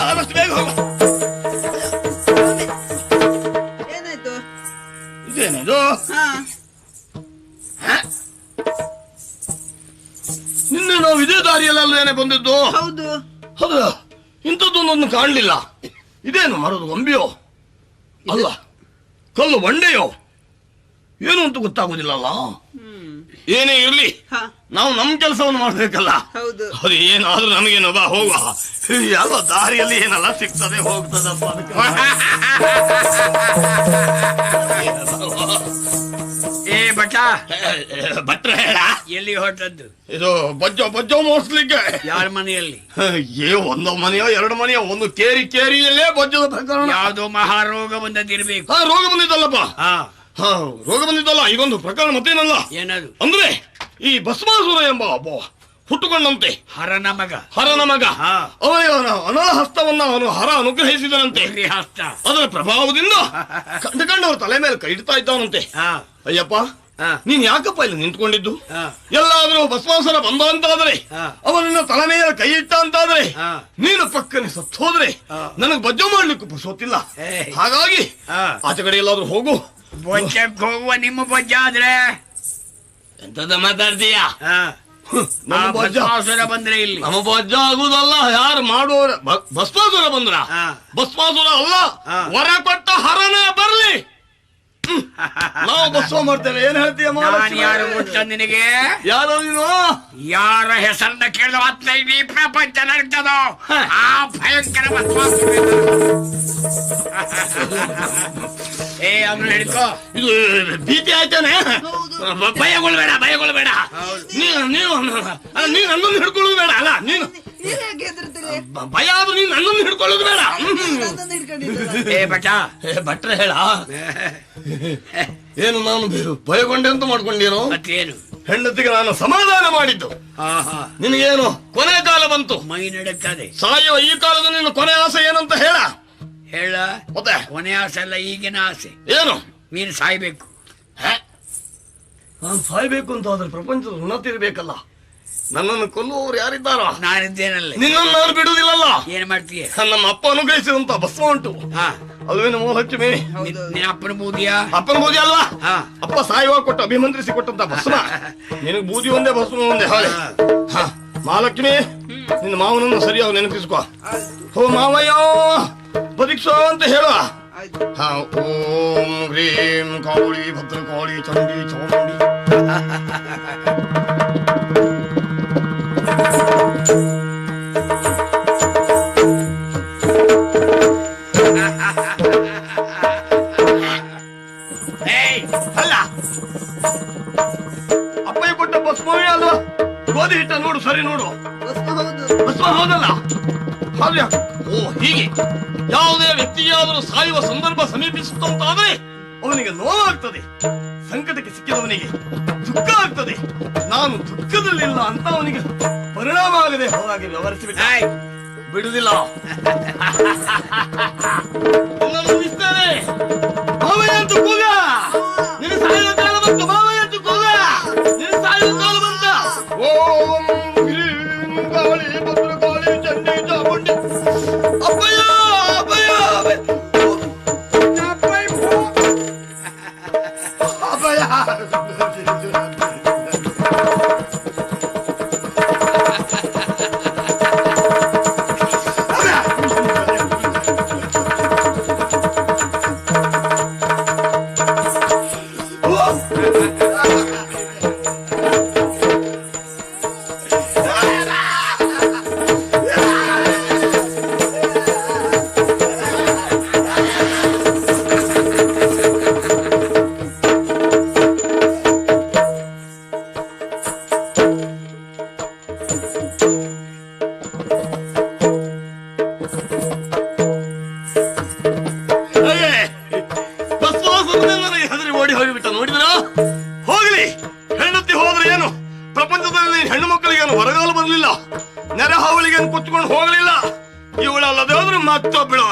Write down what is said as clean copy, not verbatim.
ಆದಷ್ಟು ಬೇಗ ಹೋಗು. ಏನಾಯ್ತು? ಇದೇನಿದು? ನಿನ್ನೆ ನಾವು ಇದೇ ದಾರಿಯಲ್ಲೇನೆ ಬಂದಿದ್ದು. ಹೌದು. ಹೌದಾ? ಇಂಥದ್ದೊಂದೊಂದು ಕಾಣಲಿಲ್ಲ. ಇದೇನು ಮರದ ಗೊಂಬೆಯೋ ಅಲ್ಲ ಕಲ್ಲು ಬಂಡೆಯೋ ಏನು ಅಂತ ಗೊತ್ತಾಗುದಿಲ್ಲಲ್ಲ. ಏನೇ ಇರ್ಲಿ, ನಾವು ನಮ್ ಕೆಲಸವನ್ನು ಮಾಡ್ಬೇಕಲ್ಲ. ಅದು ಏನಾದ್ರೂ ನಮಗೇನು ಬಾ ಹೋಗುವ. ಯಾವ ದಾರಿಯಲ್ಲಿ ಏನೆಲ್ಲ ಸಿಗ್ತದೆ ಹೋಗ್ತದಪ್ಪ. ಏ ಬಟ ಭಟ್ರ ಹೇಳ, ಎಲ್ಲಿ ಹೊರಟದ್ದು? ಇದು ಬಜ್ಜೋ ಮೋಸ್ಲಿಕ್ಕೆ. ಯಾರ ಮನೆಯಲ್ಲಿ? ಒಂದು ಮನೆಯೋ ಎರಡು ಮನೆಯೋ, ಒಂದು ಕೇರಿಯಲ್ಲೇ ಬಜ್ಜದ ಪ್ರಕರಣ. ಯಾವ್ದೋ ಮಹಾರೋಗ ಬಂದದಿರ್ಬೇಕು. ರೋಗ ಬಂದಿದ್ದಲ್ಲಪ್ಪ. ರೋಗ ಬಂದಿದ್ದಲ್ಲ, ಈಗೊಂದು ಪ್ರಕರಣ ಮತ್ತೇನಲ್ಲ. ಏನದು? ಅಂದ್ರೆ ಈ ಭಸ್ಮಾಸುರ ಎಂಬ ಒಬ್ಬ ಹುಟ್ಟುಕೊಂಡಂತೆ ಹರನ ಮಗ ಅವನಿಗೆ ಅನಲ ಹಸ್ತವನ್ನ ಅವನು ಹರ ಅನುಗ್ರಹಿಸಿದನಂತೆ. ಅದರ ಪ್ರಭಾವದಿಂದ ಕಂಡವ್ರ ತಲೆ ಮೇಲೆ ಕೈ ಇಡ್ತಾ ಇದ್ದಾನಂತೆ. ಅಯ್ಯಪ್ಪ, ನೀನ್ ಯಾಕಪ್ಪ ಇಲ್ಲಿ ನಿಂತ್ಕೊಂಡಿದ್ದು? ಎಲ್ಲಾದ್ರೂ ಭಸ್ಮಾಸುರ ಬಂದ ಅಂತಾದ್ರೆ, ಅವನನ್ನ ತಲೆ ಮೇಲೆ ಕೈ ಇಟ್ಟ ಅಂತಾದ್ರೆ, ನೀನು ಪಕ್ಕನೆ ಸತ್ತು ಹೋದ್ರೆ ನನಗ್ ಬಜ್ಜ ಮಾಡ್ಲಿಕ್ಕೂ ಪುರ್ಸೊತ್ತಿಲ್ಲ. ಹಾಗಾಗಿ ಆಚೆ ಕಡೆ ಎಲ್ಲಾದ್ರೂ ಹೋಗು. ಬೊಜ್ಜಕ್ಕೆ ಹೋಗುವ ನಿಮ್ಮ ಬೊಜ್ಜ ಆದ್ರೆ ಎಂತದ ಮಾತಾಡ್ತೀಯ? ಭಸ್ಮಾಸುರ ಬಂದ್ರೆ ಇಲ್ಲಿ ನಮ್ಮ ಬೊಜ್ಜ ಆಗುದಲ್ಲ. ಯಾರು ಮಾಡುವವರ ಭಸ್ಮಾಸುರ ಬಂದ್ರ? ಭಸ್ಮಾಸುರ ಅಲ್ಲ, ವರ ಕೊಟ್ಟ ಹರನೇ ಬರ್ಲಿ, ನಾವು ಭಸ್ಮ ಮಾಡ್ತೇವೆ. ಏನ್ ಹೇಳ್ತೀಯ? ಯಾರು ಮುಟ್ಟ ನಿನಗೆ? ಯಾರೋ ನೀನು? ಯಾರ ಹೆಸರನ್ನ ಕೇಳಿದ ಮಾತ್ರ ಇಡೀ ಪ್ರಪಂಚ ನಡೀತದೋ ಆ ಭಯಂಕರ ಭಸ್ಮಾಸುರ. ಏ ಅವನು ಹಿಡ್ಕೋ. ಇದು ಭೀತಿ ಆಯ್ತಾನೆ. ಭಯಗೊಳ್ಬೇಡ. ನೀನು ನನ್ನನ್ನು ಹಿಡ್ಕೊಳ್ಳೋದು ಬೇಡ. ಅಲ್ಲ, ನೀನು ಭಯ ಆದ್ರೂ ನೀನು ನನ್ನನ್ನು ಹಿಡ್ಕೊಳ್ಳೋದು ಬೇಡ. ಏ ಭಟ್ರ ಹೇಳ, ಏನು ನಾನು ಭಯಗೊಂಡೆ ಅಂತ ಮಾಡ್ಕೊಂಡೇನು? ಮತ್ತೇನು? ಹೆಂಡತಿಗೆ ನಾನು ಸಮಾಧಾನ ಮಾಡಿದ್ದು. ನಿನಗೇನು ಕೊನೆ ಕಾಲ ಬಂತು, ಮೈ ನಡುತ್ತದೆ. ಸಾಯುವ ಈ ಕಾಲದ ನಿನ್ನ ಕೊನೆ ಆಸೆ ಏನಂತ ಹೇಳ. ಮತ್ತೆ ಕೊನೆ ಆಸೆ ಅಲ್ಲ, ಈಗಿನ ಆಸೆ ಏನು? ನೀನು ಸಾಯ್ಬೇಕು. ನಾನು ಸಾಯ್ಬೇಕು ಅಂತ ಆದ್ರೆ ಪ್ರಪಂಚದ ಉನ್ನತಿರ್ಬೇಕಲ್ಲ. ನನ್ನನ್ನು ಕೊಲ್ಲುವವರು ಯಾರಿದ್ದಾರೋ? ನಾನಿದ್ದೇನಲ್ಲ. ನಿನ್ನನ್ನು ನಾನು ಬಿಡುವುದಿಲ್ಲಲ್ಲ. ಏನ್ ಮಾಡ್ತೀಯ? ನಮ್ಮ ಅಪ್ಪ ಅನುಗ್ರಹಿಸಿದಂತ ಭಸ್ಮ ಉಂಟು, ಅಲ್ವೇನು ಮೋಲಕ್ಷ್ಮಿ? ನಿನ್ನ ಅಪ್ಪನ ಬೂದಿಯ? ಅಪ್ಪನ ಬೂದಿ ಅಲ್ವಾ, ಅಪ್ಪ ಸಾಯುವಾಗ ಕೊಟ್ಟು ಅಭಿಮಂತ್ರಿಸಿ ಕೊಟ್ಟಂತ ಭಸ್ಮ. ನಿನಗೆ ಬೂದಿ ಒಂದೇ ಭಸ್ಮ ಒಂದೇ. ಹಾಳೆ ಮಹಾಲಕ್ಷ್ಮಿ, ನಿನ್ನ ಮಾವನನ್ನು ಸರಿಯಾಗಿ ನೆನಪಿಸ್ಕೋ. ಹೋ ಮಾವಯ್ಯೋ ಬದಿಕ್ಸೋ ಅಂತ ಹೇಳುವ. ಓಂ ಹ್ರೀಂ ಕಾಳಿ ಭದ್ರಕಾಳಿ ಚಂಡಿ ಚಾಮುಂಡಿ. ಅಲ್ಲ, ಅಪ್ಪಯ್ಯ ಕೊಟ್ಟ ಭಸ್ಮವೇ ಅಲ್ವಾ? ಗೋಧಿ ಹಿಟ್ಟ ನೋಡು, ಸರಿ ನೋಡು. ಭಸ್ಮ ಹೌದಲ್ಲ? ಹಾಗೆ. ಓ ಹೀಗೆ ಯಾವುದೇ ವ್ಯಕ್ತಿಯಾದರೂ ಸಾಯುವ ಸಂದರ್ಭ ಸಮೀಪಿಸುತ್ತಂತಾದ್ರೆ ಅವನಿಗೆ ನೋವಾಗ್ತದೆ, ಸಂಕಟಕ್ಕೆ ಸಿಕ್ಕಿದವನಿಗೆ ದುಃಖ ಆಗ್ತದೆ. ನಾನು ದುಃಖದಲ್ಲಿಲ್ಲ ಅಂತ ಅವನಿಗೆ ಪರಿಣಾಮ ಆಗದೆ ಹಾಗೆ ವ್ಯವಹರಿಸಿಬಿಟ್ಟ. ಬಿಡುವುದಿಲ್ಲ. ಮುಗಿಸ್ತೇನೆ. ಮಾವಯ್ಯ ಅಂತ ಕೂಗ. ನಿನ್ನ ಸಾಯುವ ಕಾಲ ಬಂತು. ಮಾವಯ್ಯ ಅಂತ ಕೂಗ. ನಿನ್ನ ಸಾಯುವ ಕಾಲ ಬಂತ. ಓಂ ಹ್ರೀಂ ಕಾಳಿ ಭದ್ರಕಾಳಿ ಚಂಡಿ ಚಾಮುಂಡಿ. ಅಪ್ಪಯ್ಯ ಅಪ್ಪಯ್ಯ ಅಪ್ಪಯ್ಯ. ಹೆಣ್ಣು ಮಕ್ಕಳಿಗೇನು ಹೊರಗಾಲು ಬರಲಿಲ್ಲ, ನೆರೆ ಹಾವಳಿಗೇನು ಕುತ್ಕೊಂಡು ಹೋಗಲಿಲ್ಲ. ಇವಳಲ್ಲದೆ ಹೋದ್ರೆ ಮತ್ತೊಬ್ಬಳು.